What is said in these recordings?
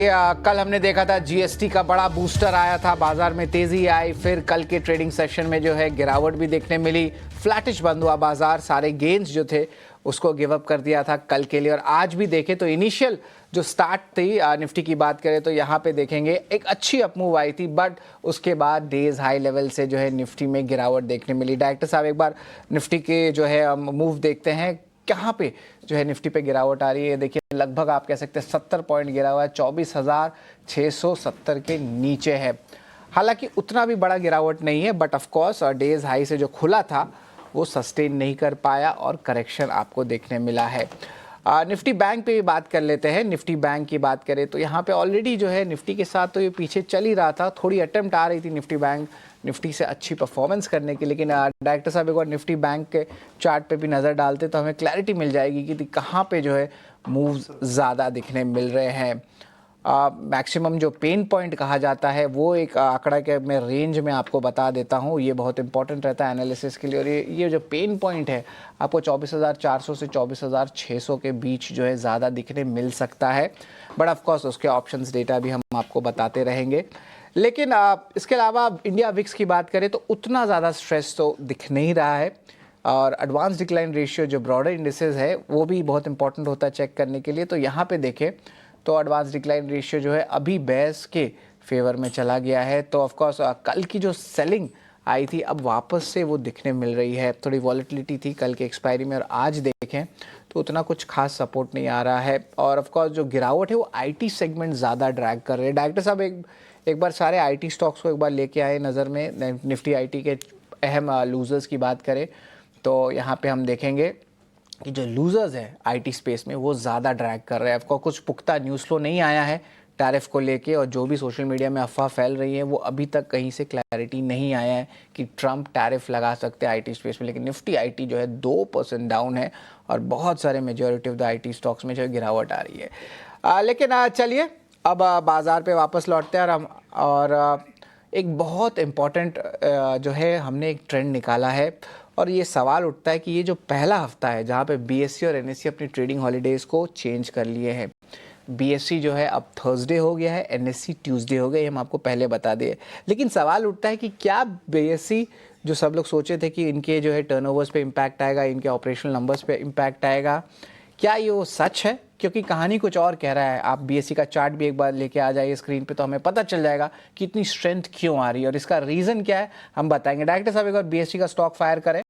कल हमने देखा था जीएसटी का बड़ा बूस्टर आया था, बाजार में तेजी आई, फिर कल के ट्रेडिंग सेशन में जो है गिरावट भी देखने मिली, फ्लैटिश बंद हुआ बाजार, सारे गेन्स जो थे उसको गिव अप कर दिया था कल के लिए। और आज भी देखें तो इनिशियल जो स्टार्ट थी निफ्टी की बात करें तो यहाँ पे देखेंगे एक अच्छी अपमूव आई थी, बट उसके बाद डेज हाई लेवल से जो है निफ्टी में गिरावट देखने मिली। डायरेक्टर साहब एक बार निफ्टी के जो है मूव देखते हैं, कहाँ पे जो है निफ्टी पे गिरावट आ रही है। देखिए लगभग आप कह सकते हैं 70 पॉइंट गिरा हुआ है, 24,670 के नीचे है। हालांकि उतना भी बड़ा गिरावट नहीं है, but of course days high से जो खुला था वो सस्टेन नहीं कर पाया और करेक्शन आपको देखने मिला है। निफ्टी बैंक पे भी बात कर लेते हैं। निफ्टी बैंक की बात करें तो यहाँ पे ऑलरेडी जो है निफ्टी के साथ तो ये पीछे चल ही रहा था, थोड़ी अटेम्प्ट आ रही थी निफ्टी बैंक निफ्टी से अच्छी परफॉर्मेंस करने की, लेकिन डायरेक्टर साहब एक बार निफ्टी बैंक के चार्ट पे भी नज़र डालते तो हमें क्लैरिटी मिल जाएगी कि कहाँ पे जो है मूव्स ज़्यादा दिखने मिल रहे हैं। मैक्सिमम जो पेन पॉइंट कहा जाता है वो एक आंकड़ा के मैं रेंज में आपको बता देता हूँ, ये बहुत इंपॉर्टेंट रहता है एनालिसिस के लिए। और ये जो पेन पॉइंट है आपको 24,400 से 24,600 के बीच जो है ज़्यादा दिखने मिल सकता है, बट ऑफ कोर्स उसके ऑप्शंस डेटा भी हम आपको बताते रहेंगे। लेकिन इसके अलावा इंडिया विक्स की बात करें तो उतना ज़्यादा स्ट्रेस तो दिख नहीं रहा है, और एडवांस डिक्लाइन रेशियो जो ब्रॉडर इंडिसेस है वो भी बहुत इंपॉर्टेंट होता है चेक करने के लिए। तो यहाँ पे देखें तो एडवांस डिक्लाइन रेशियो जो है अभी बेयर्स के फेवर में चला गया है। तो ऑफ कोर्स कल की जो सेलिंग आई थी अब वापस से वो दिखने मिल रही है। थोड़ी वॉलेटिलिटी थी कल के एक्सपायरी में, और आज देखें तो उतना कुछ खास सपोर्ट नहीं आ रहा है। और ऑफ कोर्स जो गिरावट है वो आईटी सेगमेंट ज़्यादा ड्रैग कर रहे हैं। डायरेक्टर साहब एक बार सारे आईटी स्टॉक्स को एक बार लेके आए नज़र में। निफ्टी आईटी के अहम लूजर्स की बात करें तो यहाँ पे हम देखेंगे कि जो लूजर्स है आईटी स्पेस में वो ज़्यादा ड्रैग कर रहे हैं। आपको कुछ पुख्ता न्यूज़ फ्लो नहीं आया है टैरिफ को लेके, और जो भी सोशल मीडिया में अफवाह फैल रही है वो अभी तक कहीं से क्लैरिटी नहीं आया है कि ट्रंप टैरिफ लगा सकते हैं आईटी स्पेस में। लेकिन निफ्टी आईटी जो है 2% डाउन है, और बहुत सारे majority of the IT stocks में जो है गिरावट आ रही है। लेकिन चलिए अब बाज़ार पे वापस लौटते हैं, और एक बहुत इम्पॉर्टेंट जो है हमने एक ट्रेंड निकाला है, और ये सवाल उठता है कि ये जो पहला हफ्ता है जहाँ पे बीएसई और एनएसई अपनी ट्रेडिंग हॉलीडेज़ को चेंज कर लिए हैं। बीएसई जो है अब थर्सडे हो गया है, एनएसई ट्यूसडे हो गया, ये हम आपको पहले बता दिए। लेकिन सवाल उठता है कि क्या बीएसई जो सब लोग सोचे थे कि इनके जो है टर्नओवर्स पे इम्पैक्ट आएगा, इनके ऑपरेशनल नंबर्स पे इम्पैक्ट आएगा, क्या ये वो सच है? क्योंकि कहानी कुछ और कह रहा है। आप बीएसई का चार्ट भी एक बार लेके आ जाइए स्क्रीन पे तो हमें पता चल जाएगा कि इतनी स्ट्रेंथ क्यों आ रही है और इसका रीज़न क्या है हम बताएंगे। डायरेक्टर साहब एक बार बीएसई का स्टॉक फायर करें।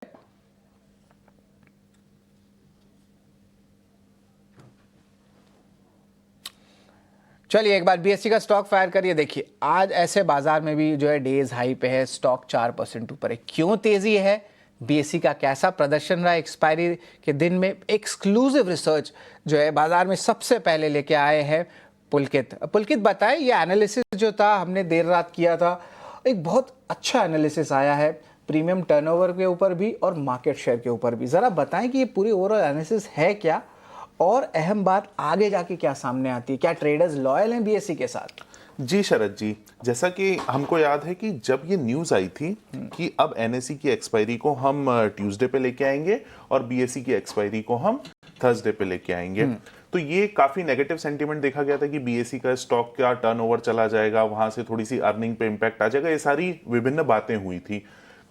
चलिए एक बार बीएसई का स्टॉक फायर करिए। देखिए आज ऐसे बाजार में भी जो है डेज हाई पे है, स्टॉक 4% ऊपर है। क्यों तेजी है? बीएसई का कैसा प्रदर्शन रहा एक्सपायरी के दिन में? एक्सक्लूसिव रिसर्च जो है बाजार में सबसे पहले लेके आए हैं पुलकित बताए। ये एनालिसिस जो था हमने देर रात किया था, एक बहुत अच्छा एनालिसिस आया है प्रीमियम टर्नओवर के ऊपर भी और मार्केट शेयर के ऊपर भी। ज़रा बताएं कि ये पूरी ओवरऑल एनालिसिस है क्या, और अहम बात आगे जाके क्या सामने आती है? क्या ट्रेडर्स लॉयल हैं बीएसई के साथ? जी शरद जी, जैसा कि हमको याद है कि जब ये न्यूज़ आई थी कि अब एनएसई की एक्सपायरी को हम ट्यूसडे पे लेके आएंगे और बीएसई की एक्सपायरी को हम थर्सडे पे लेके आएंगे, तो ये काफी नेगेटिव सेंटीमेंट देखा गया था कि बीएसई का स्टॉक का टर्नओवर चला जाएगा, वहां से थोड़ी सी अर्निंग पे इम्पैक्ट आ जाएगा। ये सारी विभिन्न बातें हुई थी।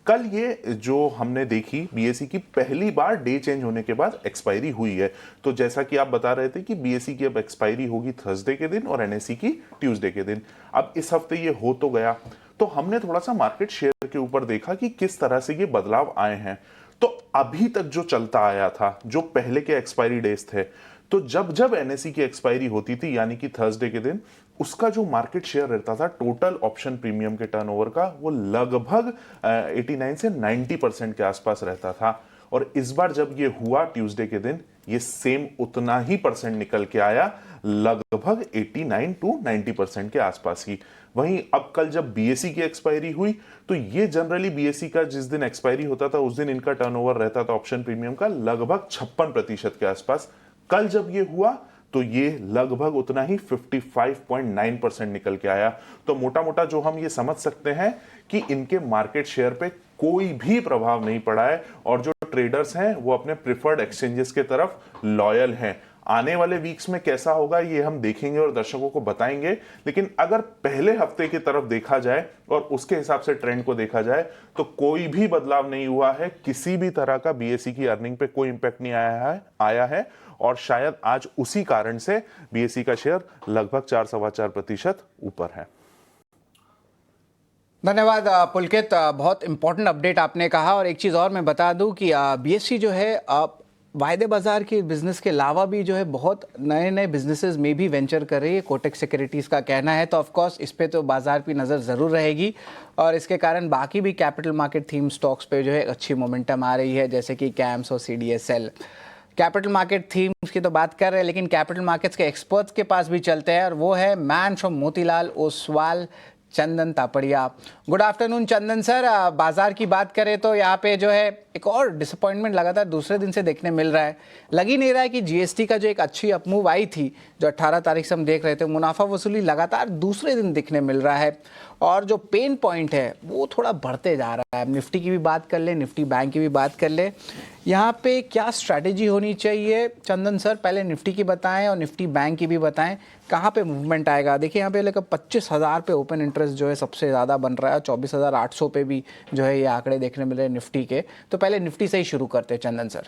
कल ये जो हमने देखी बीएसई की पहली बार डे चेंज होने के बाद एक्सपायरी हुई है। तो जैसा कि आप बता रहे थे कि बीएसई की अब एक्सपायरी होगी थर्सडे के दिन और एनएसई की ट्यूसडे के दिन। अब इस हफ्ते ये हो तो गया, तो हमने थोड़ा सा मार्केट शेयर के ऊपर देखा कि किस तरह से ये बदलाव आए हैं। तो अभी तक जो चलता आया था, जो पहले के एक्सपायरी डेज थे, तो जब जब एनएसई की एक्सपायरी होती थी यानी कि थर्सडे के दिन, उसका जो मार्केट शेयर रहता था टोटल ऑप्शन प्रीमियम के टर्नओवर का, वो लगभग 89 से 90% के आसपास रहता था। और इस बार जब ये हुआ ट्यूसडे के दिन, ये सेम उतना ही परसेंट निकल के आया, लगभग 89 टू 90% के आसपास ही। वहीं अब कल जब बीएसई की एक्सपायरी हुई, तो ये जनरली बीएसई का जिस दिन एक्सपायरी होता था उस दिन इनका टर्नओवर रहता था ऑप्शन प्रीमियम का लगभग 56% के आसपास। कल जब ये हुआ तो ये लगभग उतना ही 55.9% निकल के आया। तो मोटा मोटा जो हम ये समझ सकते हैं कि इनके मार्केट शेयर पे कोई भी प्रभाव नहीं पड़ा है, और जो ट्रेडर्स हैं वो अपने प्रिफर्ड एक्सचेंजेस के तरफ लॉयल हैं। आने वाले वीक्स में कैसा होगा ये हम देखेंगे और दर्शकों को बताएंगे। लेकिन अगर पहले हफ्ते की तरफ देखा जाए और उसके हिसाब से ट्रेंड को देखा जाए तो कोई भी बदलाव नहीं हुआ है, किसी भी तरह का बीएसई की अर्निंग पे कोई इंपैक्ट नहीं आया है और शायद आज उसी कारण से बीएसई का शेयर लगभग 4-4.25% ऊपर है। धन्यवाद पुलकित, बहुत इंपॉर्टेंट अपडेट आपने कहा। और एक चीज़ और मैं बता दूं कि बीएसई जो है वायदे बाजार के बिजनेस के अलावा भी जो है बहुत नए नए बिजनेसेस में भी वेंचर कर रही है, कोटक सिक्योरिटीज़ का कहना है। तो ऑफ कोर्स इस पे तो बाजार की नज़र ज़रूर रहेगी और इसके कारण बाकी भी कैपिटल मार्केट थीम स्टॉक्स पे जो है अच्छी मोमेंटम आ रही है, जैसे कि कैम्स और सीडीएसएल। कैपिटल मार्केट थीम्स की तो बात कर रहे हैं, लेकिन कैपिटल मार्केट्स के एक्सपर्ट्स के पास भी चलते हैं और वो है man from Motilal Oswal, Chandan Tapadia. Good afternoon Chandan sir. बाजार की बात करें तो यहाँ पे जो है एक और डिसअपॉइंटमेंट लगातार दूसरे दिन से देखने मिल रहा है। लग ही नहीं रहा है कि जीएसटी का जो एक अच्छी अपमूव आई थी, जो 18 तारीख से हम देख रहे थे, मुनाफा वसूली लगातार दूसरे दिन दिखने मिल रहा है और जो पेन पॉइंट है वो थोड़ा बढ़ते जा रहा है। निफ्टी की भी बात कर ले, निफ्टी बैंक की भी बात कर ले, यहाँ पे क्या स्ट्रैटेजी होनी चाहिए चंदन सर? पहले निफ्टी की बताएं और निफ्टी बैंक की भी बताएं, कहाँ पे मूवमेंट आएगा? देखिए यहाँ पे लेकर 25,000 पे ओपन इंटरेस्ट जो है सबसे ज़्यादा बन रहा है, 24,800 पे भी जो है ये आंकड़े देखने मिल रहे हैं निफ्टी के। तो पहले निफ्टी से ही शुरू करते हैं चंदन सर।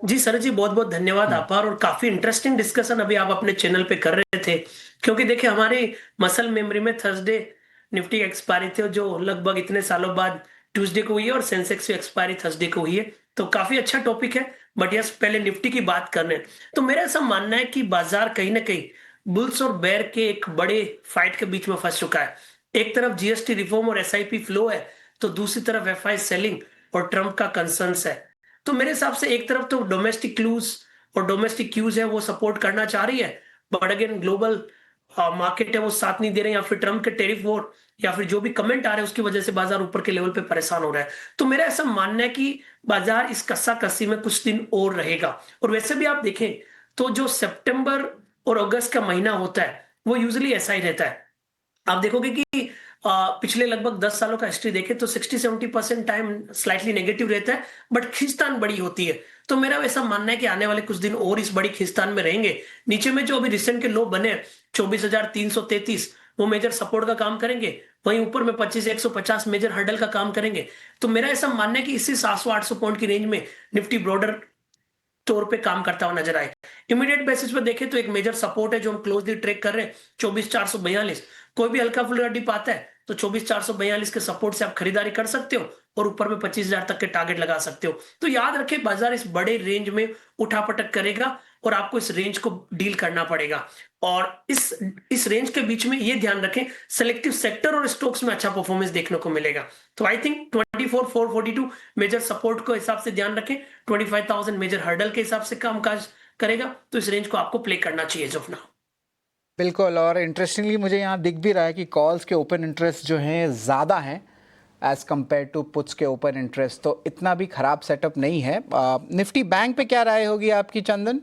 जी सर जी, बहुत बहुत धन्यवाद आभार। और काफी इंटरेस्टिंग डिस्कशन अभी आप अपने चैनल पे कर रहे थे, क्योंकि देखिए हमारी मसल मेमोरी में थर्सडे निफ्टी एक्सपायरी थी जो लगभग इतने सालों बाद ट्यूसडे को हुई है और सेंसेक्स की एक्सपायरी थर्सडे को हुई है। तो काफी अच्छा टॉपिक है। बट यस, पहले निफ्टी की बात करने तो मेरा ऐसा मानना है कि बाजार कहीं ना कहीं बुल्स और बेयर के एक बड़े फाइट के बीच में फंस चुका है। एक तरफ जीएसटी रिफॉर्म और एसआईपी फ्लो है, तो दूसरी तरफ एफआई सेलिंग और ट्रंप का कंसर्न्स है। तो मेरे हिसाब से एक तरफ तो डोमेस्टिक क्लूज और डोमेस्टिक क्यूज है वो सपोर्ट करना चाह रही है, बट अगेन ग्लोबल मार्केट है वो साथ नहीं दे रहे, या फिर ट्रम्प के टेरिफ वॉर या फिर जो भी कमेंट आ रहे हैं उसकी वजह से बाजार ऊपर के लेवल पे परेशान हो रहा है। तो मेरा ऐसा मानना है कि बाजार इस कस्साकस्सी में कुछ दिन और रहेगा। और वैसे भी आप देखें तो जो सितंबर और अगस्त का महीना होता है वो यूजुअली ऐसा ही रहता है। आप देखोगे कि पिछले लगभग 10 सालों का हिस्ट्री देखें तो 60-70% टाइम स्लाइटली नेगेटिव रहता है, बट खींचतान बड़ी होती है। तो मेरा वैसा मानना है कि आने वाले कुछ दिन और इस बड़ी खींचतान में रहेंगे। नीचे में जो अभी रिसेंट के लो बने 24,333 वो मेजर सपोर्ट का काम करेंगे, वहीं ऊपर में 25,150 मेजर हर्डल का काम करेंगे। तो मेरा ऐसा मानना है कि इसी 700-800 पॉइंट की रेंज में निफ्टी ब्रॉडर तौर पे काम करता हुआ नजर आए। इमीडिएट बेसिस पे देखें तो एक मेजर सपोर्ट है जो हम क्लोजली ट्रेक कर रहे हैं 24,442। कोई भी हल्का फुल्का डिप आता है तो 24,442 के सपोर्ट से आप खरीदारी कर सकते हो और ऊपर में 25,000 तक के टारगेट लगा सकते हो। तो याद रखें बाजार इस बड़े रेंज में उठापटक करेगा और आपको इस रेंज को डील करना पड़ेगा। और इस रेंज के बीच में ये ध्यान रखें सेलेक्टिव सेक्टर और स्टॉक्स में अच्छा परफॉर्मेंस देखने को मिलेगा। तो आई थिंक 24,442 मेजर सपोर्ट को हिसाब से ध्यान रखें, 25,000 मेजर हर्डल के हिसाब से कामकाज करेगा। तो इस रेंज को आपको प्ले करना चाहिए जोफना। बिल्कुल। और इंटरेस्टिंगली मुझे यहाँ दिख भी रहा है कि कॉल्स के ओपन इंटरेस्ट जो हैं ज़्यादा हैं एज़ कम्पेयर टू पुट्स के ओपन इंटरेस्ट, तो इतना भी ख़राब सेटअप नहीं है। निफ्टी बैंक पे क्या राय होगी आपकी चंदन?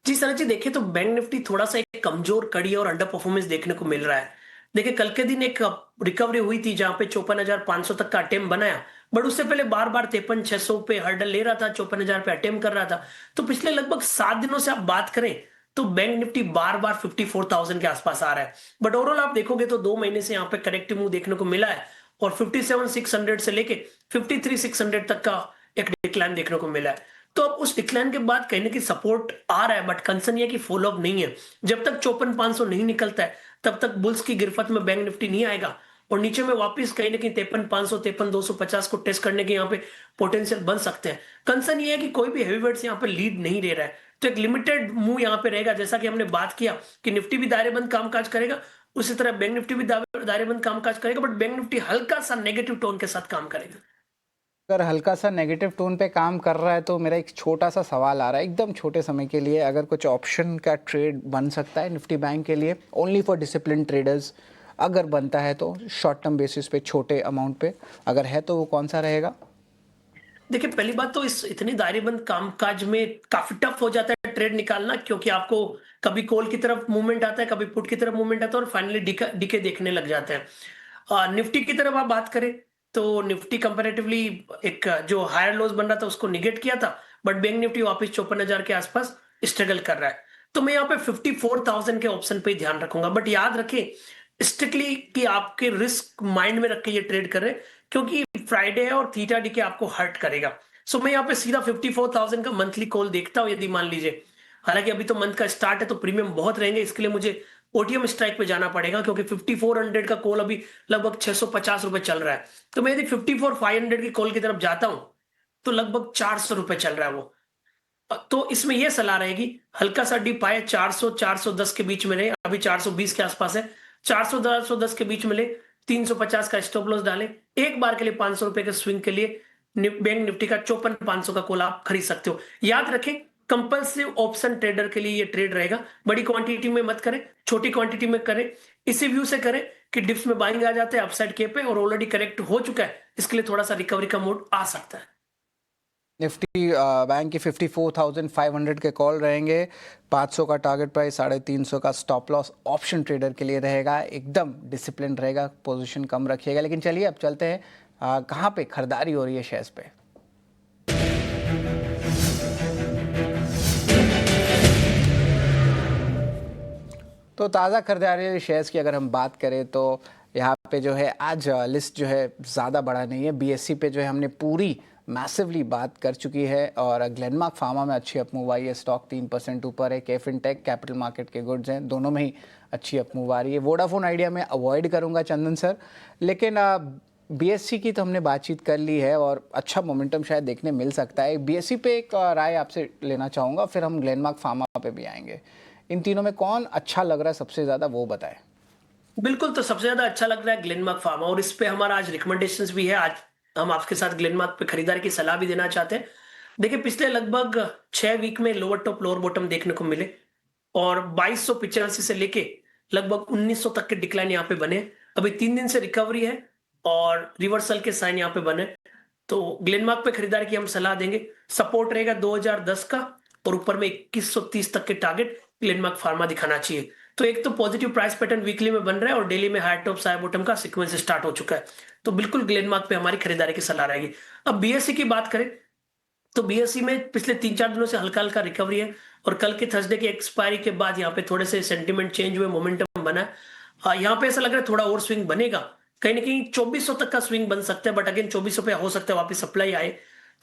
जी सर जी, देखिए तो बैंक निफ्टी थोड़ा सा एक कमजोर कड़ी और अंडर परफॉर्मेंस देखने को मिल रहा है। देखिए कल के दिन एक रिकवरी हुई थी जहां पे 54,500 तक का अटेम्प्ट बनाया, बट उससे पहले बार बार 53,600 पे हर्डल ले रहा था, 54,000 पे अटेम्प्ट कर रहा था। तो पिछले लगभग 7 दिनों से आप बात करें तो बैंक निफ्टी बार बार 54,000 के आसपास आ रहा है। बट ओवरऑल आप देखोगे तो 2 महीने से यहाँ पे करेक्टिव मूव देखने को मिला है और 57,600 से लेके 53,600 तक का एक डिक्लाइन देखने को मिला है। तो अब उस डिक्लाइन के बाद कहीं ना कहीं सपोर्ट आ रहा है, बट कंसर्न ये कि फॉलो अप नहीं है। जब तक 54,500 नहीं निकलता है तब तक बुल्स की गिरफ्त में बैंक निफ्टी नहीं आएगा और नीचे में वापस कहीं ना कहीं 53,500 53,250 को टेस्ट करने के यहाँ पे पोटेंशियल बन सकते हैं। कंसर्न ये है कि कोई भी हैवीवेट्स यहाँ पे लीड नहीं दे रहा है, तो एक लिमिटेड मूव यहाँ पे रहेगा। जैसा कि हमने बात किया कि निफ्टी भी दायरेबंद कामकाज करेगा, उसी तरह बैंक निफ्टी भी दायरेबंद कामकाज करेगा, बट बैंक निफ्टी हल्का सा नेगेटिव टोन के साथ काम करेगा। अगर हल्का सा नेगेटिव टोन पे काम कर रहा है तो मेरा एक छोटा सा सवाल आ रहा है एकदम छोटे समय के लिए, अगर कुछ ऑप्शन का ट्रेड बन सकता है निफ्टी बैंक के लिए, ओनली फॉर डिसिप्लिन ट्रेडर्स, अगर बनता है तो शॉर्ट टर्म बेसिस पे छोटे अमाउंट पे, अगर है तो वो कौन सा रहेगा? देखिए पहली बात तो इस इतनी दायरेबंद कामकाज में काफी टफ हो जाता है ट्रेड निकालना, क्योंकि आपको कभी कॉल की तरफ मूवमेंट आता है, कभी पुट की तरफ मूवमेंट आता है और फाइनली डीके देखने लग जाते हैं। निफ्टी की तरफ आप बात करें तो निफ्टी कंपैरेटिवली एक जो हायर लोज बन रहा था उसको निगेट किया था, बट बैंक निफ्टी वापस 54,000 के आसपास स्ट्रगल कर रहा है। तो मैं यहाँ पे 54,000 के ऑप्शन पे ध्यान रखूंगा, बट याद रखें स्ट्रिक्टली कि आपके रिस्क माइंड में रख के ये ट्रेड कर रहे हैं, क्योंकि फ्राइडे है और थीटा डी के आपको हर्ट करेगा। सो मैं यहाँ पे सीधा 54,000 का मंथली कॉल देखता हूँ, यदि मान लीजिए, हालांकि अभी तो मंथ का स्टार्ट है तो प्रीमियम बहुत रहेंगे, इसके लिए मुझे ओटीएम स्ट्राइक पे जाना पड़ेगा, क्योंकि 5400 का कॉल अभी लगभग 650 रुपए चल रहा है। तो मैं यदि 54,500 की कॉल की तरफ जाता हूं तो लगभग 400 रुपए चल रहा है वो। तो इसमें यह सलाह रहेगी हल्का सा डिप आए 400 410 के बीच में रहे, अभी 420 के आसपास है, 400 410 के बीच में ले, 350 का स्टॉप लॉस डालें, एक बार के लिए 500 रुपए के स्विंग के लिए बैंक निफ्टी का 54,500 का कॉल आप खरीद सकते हो। याद रखें कंपल्सिव ऑप्शन ट्रेडर के लिए ये ट्रेड रहेगा, बड़ी क्वांटिटी में मत करें, छोटी क्वांटिटी में करें, इसी व्यू से करें कि डिप्स में बाइंग आ जाते हैं अपसाइड के पे और ऑलरेडी करेक्ट हो चुका है, इसके लिए थोड़ा सा रिकवरी का मोड आ सकता है। निफ्टी बैंक की 54,500 के कॉल रहेंगे, 500 का टारगेट प्राइस, 350 का स्टॉप लॉस ऑप्शन ट्रेडर के लिए रहेगा, एकदम डिसिप्लिन रहेगा, पोजीशन कम रखिएगा। लेकिन चलिए अब चलते हैं कहाँ पे खरीदारी हो रही है शेयर्स पे। तो ताज़ा खरीदारी शेयर्स की अगर हम बात करें तो यहाँ पे जो है आज लिस्ट जो है ज़्यादा बड़ा नहीं है। बीएससी पे जो है हमने पूरी मैसिवली बात कर चुकी है और ग्लेनमार्क फार्मा में अच्छी अपमूव आई है, स्टॉक 3% ऊपर है। केफिन टेक कैपिटल मार्केट के गुड्स हैं, दोनों में ही अच्छी अपमूव आ रही है। वोडाफोन आइडिया में अवॉइड करूँगा चंदन सर, लेकिन बीएससी की तो हमने बातचीत कर ली है और अच्छा मोमेंटम शायद देखने मिल सकता है। बीएससी पे एक राय आपसे लेना चाहूँगा, फिर हम ग्लेनमार्क फार्मा पे भी आएंगे। इन तीनों में कौन अच्छा लग रहा है सबसे ज़्यादा, वो बताएं। बिल्कुल, तो सबसे ज्यादा अच्छा लग रहा है ग्लेनमार्क फार्मा और इस पे हमारा आज रिकमेंडेशंस भी है। आज हम आपके साथ ग्लेनमार्क पे खरीदारी की सलाह भी देना चाहते हैं। देखिए पिछले लगभग 6 वीक में लोअर टॉप लोअर बॉटम देखने को मिले और 2285 से लेके लगभग 1900 तक के डिक्लाइन यहाँ पे बने। अभी 3 दिन से रिकवरी है और रिवर्सल के साइन यहाँ पे बने, तो ग्लेनमार्क पे खरीदारी की हम सलाह देंगे। सपोर्ट रहेगा 2010 का और ऊपर में 2130 तक के टारगेट ग्लेनमार्क फार्मा दिखाना चाहिए। तो एक तो पॉजिटिव प्राइस पैटर्न वीकली में बन रहा है और डेली में हाई टॉप हाई बॉटम का सीक्वेंस स्टार्ट हो चुका है, तो बिल्कुल ग्लेनमार्क पे हमारी खरीदारी की सलाह रहेगी। अब बीएससी की बात करें तो बीएससी में पिछले 3-4 दिनों से हल्का हल्का रिकवरी है और कल के थर्सडे की एक्सपायरी के बाद यहाँ पे थोड़े से सेंटिमेंट चेंज हुए, मोमेंटम बना है। यहाँ पे ऐसा लग रहा है थोड़ा और स्विंग बनेगा, कहीं ना कहीं 2400 तक का स्विंग बन सकता है, बट अगेन 2400 पे हो सकता है वापस सप्लाई आए,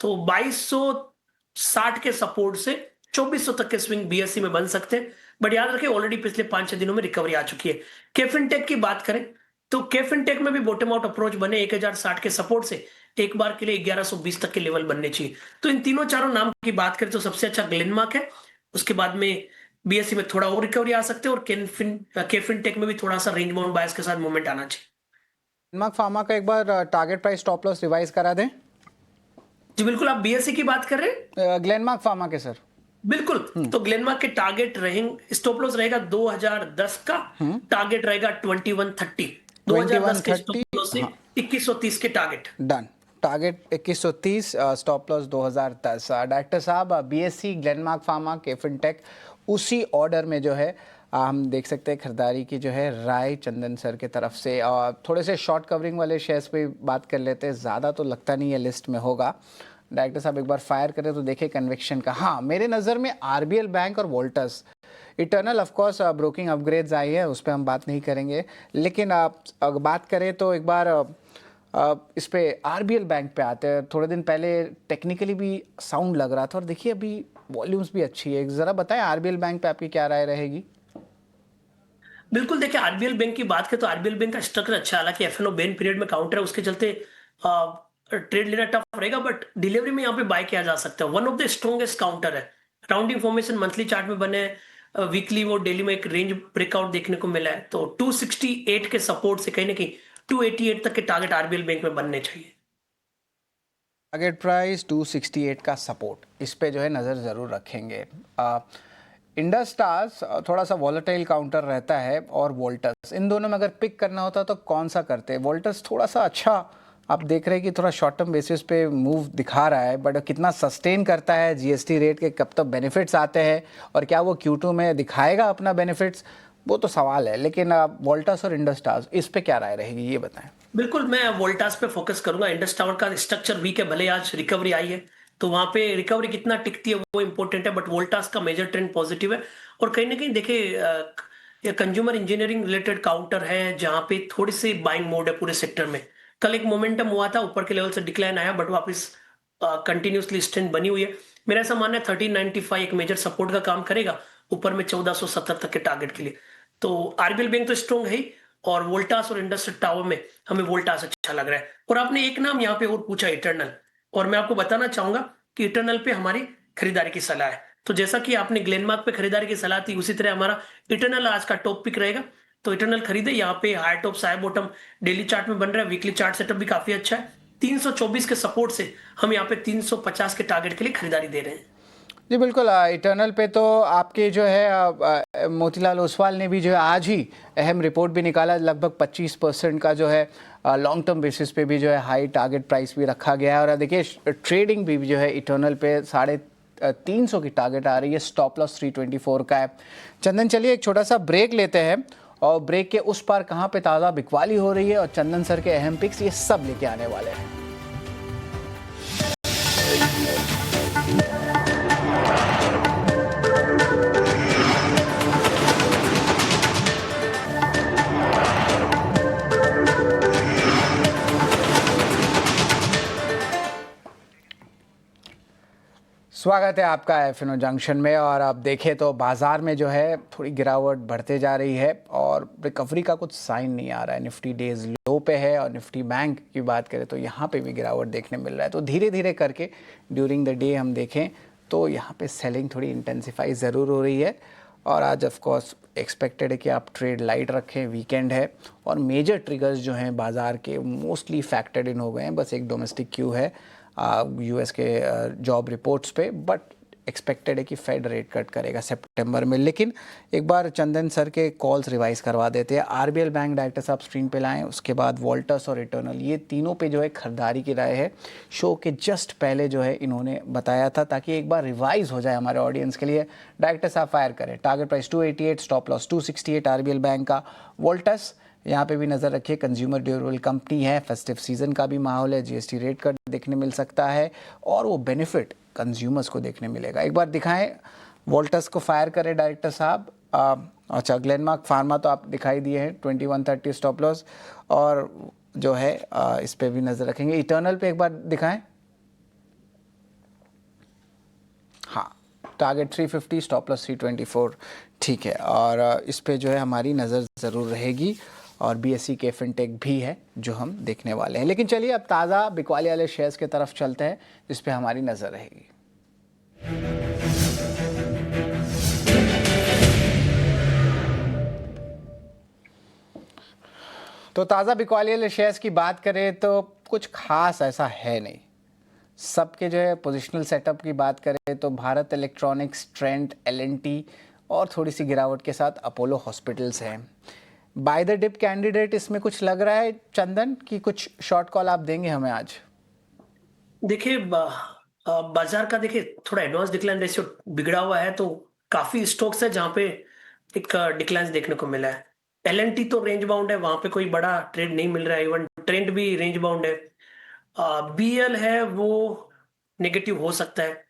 तो 2260 के सपोर्ट से 2400 तक के स्विंग बीएससी में बन सकते हैं। बट याद रखें ऑलरेडी पिछले 5-6 दिनों में रिकवरी आ चुकी है। केफिन टेक की बात करें तो केफिन टेक में भी बॉटम आउट अप्रोच बने 1060 के सपोर्ट से एक बार के लिए 1120 तक के लेवल बनने चाहिए। तो इन तीनों चारों नाम की बात करें तो सबसे अच्छा ग्लेनमार्क है, उसके बाद में बीएससी में थोड़ा और रिकवरी आ सकते हैं और केफिन टेक में भी थोड़ा सा रेंज बाउंड बायस के साथ मूवमेंट आना चाहिए। ग्लेनमार्क फार्मा का एक बार target price stop loss revise करा दें। जी बिल्कुल, आप बीएससी की बात कर रहे हैं? ग्लेनमार्क फार्मा के सर बिल्कुल, तो ग्लेनमार्क के टारगेट रहेंगे, स्टॉप लॉस रहेगा 2010 का, टारगेट रहेगा 2130, 2010 के स्टॉप लॉस से 2130 के target done. Target 2130, stop loss 2010। Director साहब बीएससी, ग्लेनमार्क फार्मा, केफिन टेक, उसी ऑर्डर में जो है हम देख सकते हैं खरीदारी की जो है राय चंदन सर के तरफ से। और थोड़े से शॉर्ट कवरिंग वाले शेयर्स पे बात कर लेते हैं, ज़्यादा तो लगता नहीं है लिस्ट में होगा। डायरेक्टर साहब एक बार फायर करें तो देखें कन्विक्शन का। हाँ, मेरे नज़र में आरबीएल बैंक और Voltas Eternal of course broking upgrades आई है, उस पर हम बात नहीं करेंगे, लेकिन आप अगर बात करें तो एक बार इस पे आरबीएल बैंक पे आते हैं। थोड़े दिन पहले टेक्निकली भी साउंड लग रहा था और देखिए अभी वॉल्यूम्स भी अच्छी है। ज़रा बताएं आरबीएल बैंक पे आपकी क्या राय रहेगी? बिल्कुल, देखिए आरबीएल बैंक की बात करें तो आरबीएल बैंक का स्ट्रक्चर अच्छा है, हालांकि एफएनओ बैन पीरियड में काउंटर है, उसके चलते ट्रेड लेना टफ रहेगा, बट डिलीवरी में यहाँ पे बाय किया जा सकता है। One of the strongest counter है, राउंडिंग फॉर्मेशन मंथली चार्ट में बने, वीकली वो डेली में एक रेंज ब्रेकआउट देखने को मिला है, तो 268 के सपोर्ट से कहीं ना कहीं 288 तक के टारगेट आरबीएल बैंक में बनने चाहिए। टारगेट प्राइस 268 का सपोर्ट, इस पे जो है नज़र ज़रूर रखेंगे। इंडस स्टार्स थोड़ा सा वॉलेटाइल काउंटर रहता है और वोल्टस, इन दोनों में अगर पिक करना होता तो कौन सा करते हैं? वोल्टस थोड़ा सा अच्छा आप देख रहे हैं कि थोड़ा शॉर्ट टर्म बेसिस पे मूव दिखा रहा है, बट कितना सस्टेन करता है, जीएसटी रेट के कब तक बेनिफिट्स आते हैं और क्या वो Q2 में दिखाएगा अपना बेनिफिट्स, वो तो सवाल है। लेकिन वोल्टस और इंडस टावर्स, इस पे क्या राय रहेगी ये बताएं। बिल्कुल, मैं वोल्टास पे फोकस करूंगा। इंडस टावर का स्ट्रक्चर वीक है, भले आज रिकवरी आई है, तो वहां पे रिकवरी कितना टिकती है वो इंपॉर्टेंट है, बट वोल्टास का मेजर ट्रेंड पॉजिटिव है। और कहीं ना कहीं देखिए ये कंज्यूमर इंजीनियरिंग रिलेटेड काउंटर है जहां पे थोड़ी सी बाइंग मोड है पूरे सेक्टर में। कल एक मोमेंटम हुआ था, ऊपर के लेवल से डिक्लाइन आया, बट वापस कंटिन्यूसली स्ट्रेंथ बनी हुई है। मेरा ऐसा मानना है 1395 एक मेजर सपोर्ट का काम करेगा ऊपर में 1470 तक के टारगेट के लिए। तो आरबीएल बैंक तो स्ट्रॉन्ग है ही, और वोल्टास और इंडस्ट्रियल टावर में हमें वोल्टास अच्छा लग रहा है। और आपने एक नाम यहाँ पे और पूछा, इटर्नल, और मैं आपको बताना चाहूंगा कि इटर्नल पे हमारी खरीदारी की सलाह है। तो जैसा कि आपने ग्लेनमार्क पे खरीदारी की सलाह थी, उसी तरह हमारा इटर्नल आज का टॉप पिक रहेगा। तो इटर्नल खरीदे, यहाँ पे high top Sai bottom daily chart में बन रहा है, वीकली चार्ट सेटअप भी काफी अच्छा है। 324 के सपोर्ट से हम यहाँ पे 350 के टारगेट के लिए खरीदारी दे रहे हैं। जी बिल्कुल। इटर्नल पे तो आपके जो है मोतीलाल ओसवाल ने भी जो है आज ही अहम रिपोर्ट भी निकाला। लगभग 25% का जो है लॉन्ग टर्म बेसिस पे भी जो है हाई टारगेट प्राइस भी रखा गया है। और देखिए ट्रेडिंग भी जो है इटर्नल पे 350 की टारगेट आ रही है, स्टॉप लॉस 324 का है। चंदन, चलिए एक छोटा सा ब्रेक लेते हैं और ब्रेक के उस पार कहाँ पे ताज़ा बिकवाली हो रही है और चंदन सर के अहम पिक्स, ये सब लेके आने वाले हैं। स्वागत है आपका एफएनओ जंक्शन में। और आप देखें तो बाजार में जो है थोड़ी गिरावट बढ़ते जा रही है और रिकवरी का कुछ साइन नहीं आ रहा है। निफ्टी डेज लो पे है और निफ्टी बैंक की बात करें तो यहाँ पे भी गिरावट देखने मिल रहा है। तो धीरे धीरे करके ड्यूरिंग द डे हम देखें तो यहाँ पे सेलिंग थोड़ी इंटेंसिफाई ज़रूर हो रही है। और आज ऑफ कोर्स एक्सपेक्टेड है कि आप ट्रेड लाइट रखें, वीकेंड है और मेजर ट्रिगर्स जो हैं बाज़ार के मोस्टली फैक्टर्ड इन हो गए हैं। बस एक डोमेस्टिक क्यू है यूएस के जॉब रिपोर्ट्स पे, बट एक्सपेक्टेड है कि फेड रेट कट करेगा सितंबर में। लेकिन एक बार चंदन सर के कॉल्स रिवाइज करवा देते हैं। आरबीएल बैंक डायरेक्टर साहब स्क्रीन पे लाएं, उसके बाद वोल्टस और इटर्नल, ये तीनों पे जो है खरीदारी की राय है। शो के जस्ट पहले जो है इन्होंने बताया था, ताकि एक बार रिवाइज हो जाए हमारे ऑडियंस के लिए। डायरेक्टर साहब फायर करें। Target price 288, stop loss 268 RBL bank का। वोल्टस यहाँ पे भी नज़र रखिए, कंज्यूमर ड्यूरेबल कंपनी है, फेस्टिव सीजन का भी माहौल है, जीएसटी रेट कट देखने मिल सकता है और वो बेनिफिट कंज्यूमर्स को देखने मिलेगा। एक बार दिखाएं, वोल्टस को फायर करें डायरेक्टर साहब। अच्छा, ग्लेनमार्क फार्मा तो आप दिखाई दिए हैं, 2130 स्टॉप लॉस, और जो है इस पे भी नज़र रखेंगे। इटर्नल पे एक बार दिखाएं। हाँ, टारगेट 350, स्टॉप लॉस 324, ठीक है। और इस पे जो है हमारी नज़र ज़रूर रहेगी। और बीएसई के फिनटेक भी है जो हम देखने वाले हैं। लेकिन चलिए अब ताज़ा बिकवाली वाले शेयर्स की तरफ चलते हैं जिस पे हमारी नज़र रहेगी। तो ताज़ा बिकवाली वाले शेयर्स की बात करें तो कुछ खास ऐसा है नहीं। सबके जो है पोजिशनल सेटअप की बात करें तो भारत इलेक्ट्रॉनिक्स, ट्रेंट, एलएनटी और थोड़ी सी गिरावट के साथ अपोलो हॉस्पिटल्स हैं। बाय द डिप कैंडिडेट इसमें कुछ लग रहा है चंदन कि कुछ शॉर्ट कॉल आप देंगे हमें आज? देखिए बाजार का देखिए थोड़ा एडवांस डिक्लाइन रेशियो बिगड़ा हुआ है, तो काफी स्टॉक्स है जहां पे एक डिक्लाइन देखने को मिला है। एलएनटी तो रेंज बाउंड है, वहां पे कोई बड़ा ट्रेड नहीं मिल रहा है। इवन ट्रेंड भी रेंज बाउंड है। बीएल है वो नेगेटिव हो सकता है।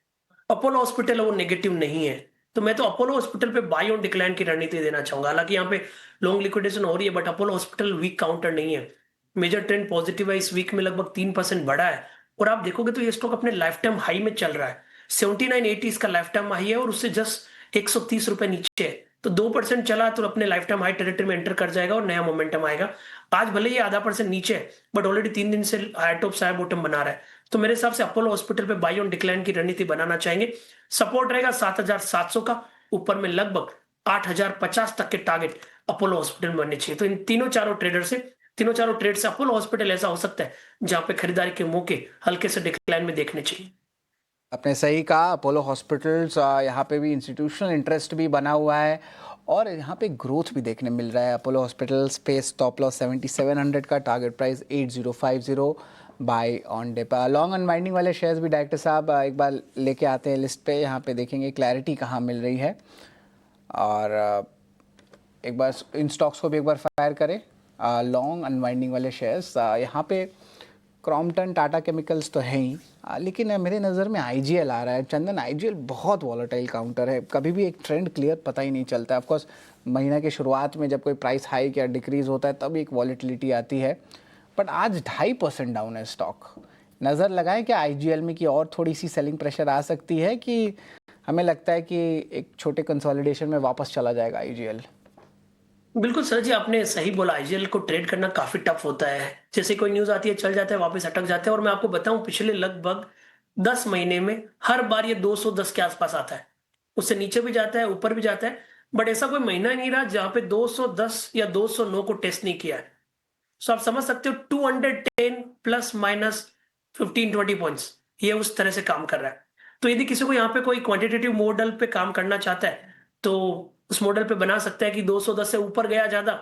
अपोलो हॉस्पिटल है वो नेगेटिव नहीं है। तो मैं तो अपोलो हॉस्पिटल पे बाय ऑन डिक्लाइन की रणनीति देना चाहूंगा। हालांकि यहाँ पे लॉन्ग लिक्विडेशन हो रही है, but Apollo hospital weak counter नहीं है। मेजर ट्रेंड पॉजिटिव है, इस वीक में लगभग 3% बढ़ा है। और आप देखोगे तो ये स्टॉक अपने लाइफ टाइम हाई में चल रहा है। 7980 इसका लाइफ टाइम हाई है और उससे जस्ट 130 रुपए नीचे है। तो 2% चला तो अपने लाइफ टाइम हाई टेरिटरी में एंटर कर जाएगा और नया मोमेंटम आएगा। आज भले ही आधा % नीचे है, बट ऑलरेडी 3 दिन से हाई टॉप साई बॉटम बना रहा है। तो मेरे हिसाब से अपोलो हॉस्पिटल पे बाय ऑन डिक्लाइन की रणनीति बनाना चाहेंगे। सपोर्ट रहेगा 7700 का, ऊपर में लगभग 8050 तक के टारगेट अपोलो हॉस्पिटल में बनने चाहिए। तो इन तीनों चारों ट्रेड से अपोलो हॉस्पिटल ऐसा हो सकता है जहां पे खरीदारी के मौके हल्के से डिक्लाइन में देखने चाहिए। आपने सही कहा, अपोलो हॉस्पिटल्स यहाँ पे भी इंस्टीट्यूशनल इंटरेस्ट भी बना हुआ है और यहाँ पे ग्रोथ भी देखने मिल रहा है। अपोलो हॉस्पिटल्स पे स्टॉप लॉस 7700 का, target price 8050, buy on dip. Long unwinding वाले शेयर्स भी डायरेक्टर साहब एक बार लेके आते हैं लिस्ट पे। यहाँ पे देखेंगे क्लैरिटी कहाँ मिल रही है और एक बार इन स्टॉक्स को भी एक बार फायर करें। लॉन्ग अनवाइंडिंग वाले शेयर्स यहाँ पे क्रॉम्पटन, टाटा केमिकल्स तो है ही, लेकिन मेरे नज़र में आईजीएल आ रहा है। चंदन, आईजीएल बहुत वॉलेटाइल काउंटर है, कभी भी एक ट्रेंड क्लियर पता ही नहीं चलता। ऑफ कोर्स महीना के शुरुआत में जब कोई प्राइस हाइक या डिक्रीज होता है तब एक वॉलेटिलिटी आती है, बट आज 2.5% डाउन है स्टॉक। नज़र लगाएं कि आईजीएल में कि और थोड़ी सी सेलिंग प्रेशर आ सकती है, कि हमें लगता है कि एक छोटे कंसोलिडेशन में वापस चला जाएगा आईजीएल। बिल्कुल सर जी, आपने सही बोला। आईजीएल को ट्रेड करना काफी टफ होता है। जैसे कोई न्यूज आती है, चल जाता है, वापस अटक जाता है। और मैं आपको बताऊं, पिछले लगभग 10 महीने में हर बार ये 210 के आसपास आता है। उससे नीचे भी जाता है, ऊपर भी जाता है, बट ऐसा कोई महीना नहीं रहा जहां पे 210 या 209 को टेस्ट नहीं किया है। सो आप समझ सकते हो 210 प्लस माइनस 15-20 पॉइंट्स, ये उस तरह से काम कर रहा है। तो यदि किसी को यहाँ पे कोई क्वांटिटेटिव मॉडल पे काम करना चाहता है तो उस मॉडल पे बना सकता है कि 210 से ऊपर गया ज्यादा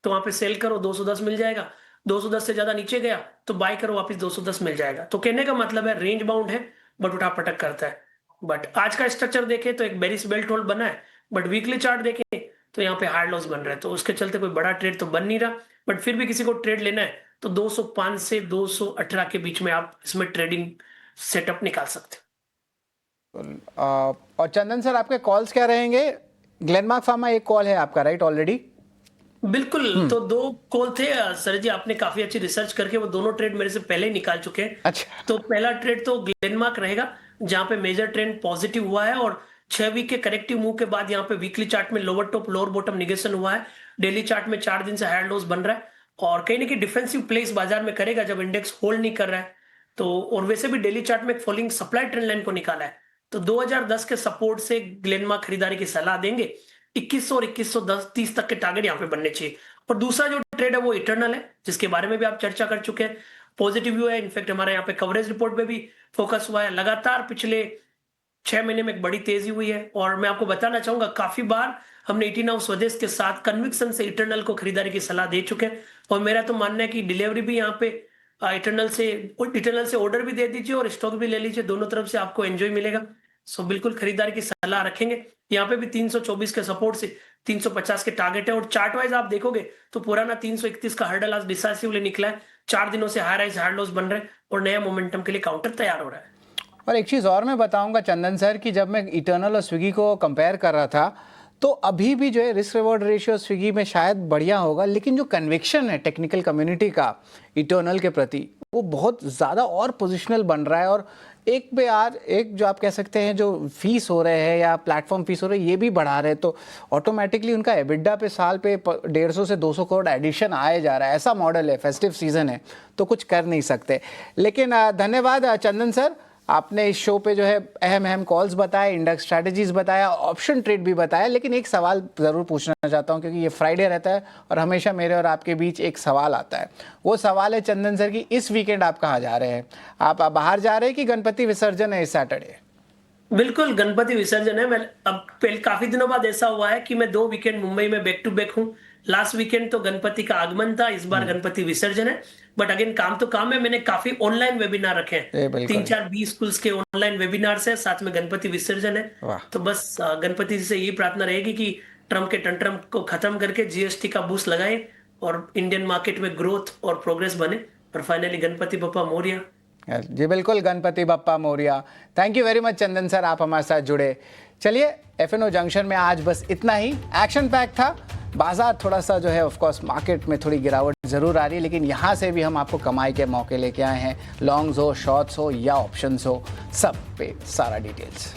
तो वहां पे सेल करो, 210 मिल जाएगा। 210 से ज्यादा नीचे गया तो बाय करो, वापस 210 मिल जाएगा। तो कहने का मतलब है रेंज बाउंड है, बट उठा पटक करता है। बट आज का स्ट्रक्चर देखें तो एक बेरिश बेल्ट होल्ड बना है, बट वीकली चार्ट देखें तो यहाँ पे हार्ड लॉस बन रहा है। तो उसके चलते कोई बड़ा ट्रेड तो बन नहीं रहा, बट फिर भी किसी को ट्रेड लेना है तो 205 से 218 के बीच में आप इसमें ट्रेडिंग सेटअप निकाल सकते हो। और चंदन सर, आपके कॉल्स क्या रहेंगे? ग्लेनमार्क फार्मा एक कॉल है आपका, राइट, ऑलरेडी? बिल्कुल, तो 2 कॉल थे सर जी। आपने काफी अच्छी रिसर्च करके वो दोनों ट्रेड मेरे से पहले ही निकाल चुके हैं। अच्छा। तो पहला ट्रेड तो ग्लेनमार्क रहेगा, जहां पे मेजर ट्रेंड पॉजिटिव हुआ है और 6 वीक के करेक्टिव मूव के बाद यहाँ पे वीकली चार्ट में lower top lower bottom negation हुआ है। डेली चार्ट में 4 दिन से हायर लोस बन रहा है और कहीं ना कहीं डिफेंसिव प्लेस बाजार में करेगा जब इंडेक्स होल्ड नहीं कर रहा है। तो और वैसे भी डेली चार्ट में एक फॉलोइंग सप्लाई ट्रेंड लाइन को निकाला है। तो 2010 के सपोर्ट से ग्लेनमार्क खरीदारी की सलाह देंगे। 2100 और 2130 तक के टारगेट यहाँ पे बनने चाहिए। और दूसरा जो ट्रेड है वो इटर्नल है, जिसके बारे में भी आप चर्चा कर चुके हैं। पॉजिटिव व्यू है, इनफैक्ट हमारे यहाँ पे कवरेज रिपोर्ट पे भी फोकस हुआ है। लगातार पिछले 6 महीने में एक बड़ी तेजी हुई है और मैं आपको बताना चाहूंगा काफी बार हमने 18 हाउस स्वदेश के साथ कन्विक्शन से इटर्नल को खरीदारी की सलाह दे चुके हैं। और मेरा तो मानना है कि डिलीवरी भी यहाँ पे इटर्नल से ऑर्डर भी दे दीजिए और स्टॉक भी ले लीजिए, दोनों तरफ से आपको एंजॉय मिलेगा। सो बिल्कुल खरीदारी की सलाह रखेंगे। यहाँ पे भी 324 के सपोर्ट से 350 के टारगेट है। और चार्ट वाइज आप देखोगे तो पुराना 331 का हर्डल आज डिसाइसिवली निकला है। 4 दिनों से हाई राइज हार्ड लॉस बन रहे हैं और नया मोमेंटम के लिए काउंटर तैयार हो रहा है। और एक चीज़ और मैं बताऊंगा चंदन सर, कि जब मैं इटर्नल और स्विगी को कंपेयर कर रहा था तो अभी भी जो है रिस्क रिवॉर्ड रेशियो स्विगी में शायद बढ़िया होगा, लेकिन जो कन्विक्शन है टेक्निकल कम्युनिटी का इटर्नल के प्रति वो बहुत ज़्यादा और पोजिशनल बन रहा है। और एक जो आप कह सकते हैं जो फीस हो रहे हैं या प्लेटफॉर्म फीस हो रहे हैं ये भी बढ़ा रहे हैं, तो ऑटोमेटिकली उनका एबिडा पे साल पे 150 से 200 करोड़ एडिशन आए जा रहा है। ऐसा मॉडल है, फेस्टिव सीजन है तो कुछ कर नहीं सकते। लेकिन धन्यवाद चंदन सर, आपने इस शो पे जो है अहम कॉल्स बताए, इंडेक्स स्ट्रैटेजीज बताया, ऑप्शन ट्रेड भी बताया। लेकिन एक सवाल ज़रूर पूछना चाहता हूं, क्योंकि ये फ्राइडे रहता है और हमेशा मेरे और आपके बीच एक सवाल आता है। वो सवाल है चंदन सर की, इस वीकेंड आप कहाँ जा रहे हैं? आप बाहर जा रहे हैं कि गणपति विसर्जन है इस सैटरडे? बिल्कुल गणपति विसर्जन है। मैं अब काफी दिनों बाद ऐसा हुआ है कि मैं 2 वीकेंड मुंबई में बैक टू बैक हूँ। लास्ट वीकेंड तो गणपति का आगमन था, इस बार गणपति विसर्जन है। बट अगेन काम तो काम है, मैंने काफी ऑनलाइन वेबिनार रखे हैं, 3-4-20 स्कूल्स के ऑनलाइन वेबिनार्स है, साथ में गणपति विसर्जन है। तो बस गणपति से यही प्रार्थना रहेगी कि ट्रम्प के टंट्रम को खत्म करके जीएसटी का बूस्ट लगाए और इंडियन मार्केट में ग्रोथ और प्रोग्रेस बने। और फाइनली गणपति बप्पा मोरिया। जी बिल्कुल, Ganpati Bappa Morya. Thank you very much Chandan sir, आप हमारे साथ जुड़े। चलिए, एफएनओ जंक्शन में आज बस इतना ही। एक्शन पैक था, बाजार थोड़ा सा जो है ऑफ कोर्स मार्केट में थोड़ी गिरावट जरूर आ रही है, लेकिन यहाँ से भी हम आपको कमाई के मौके लेके आए हैं। लॉन्ग्स हो, शॉर्ट्स हो या ऑप्शंस हो, सब पे सारा डिटेल्स।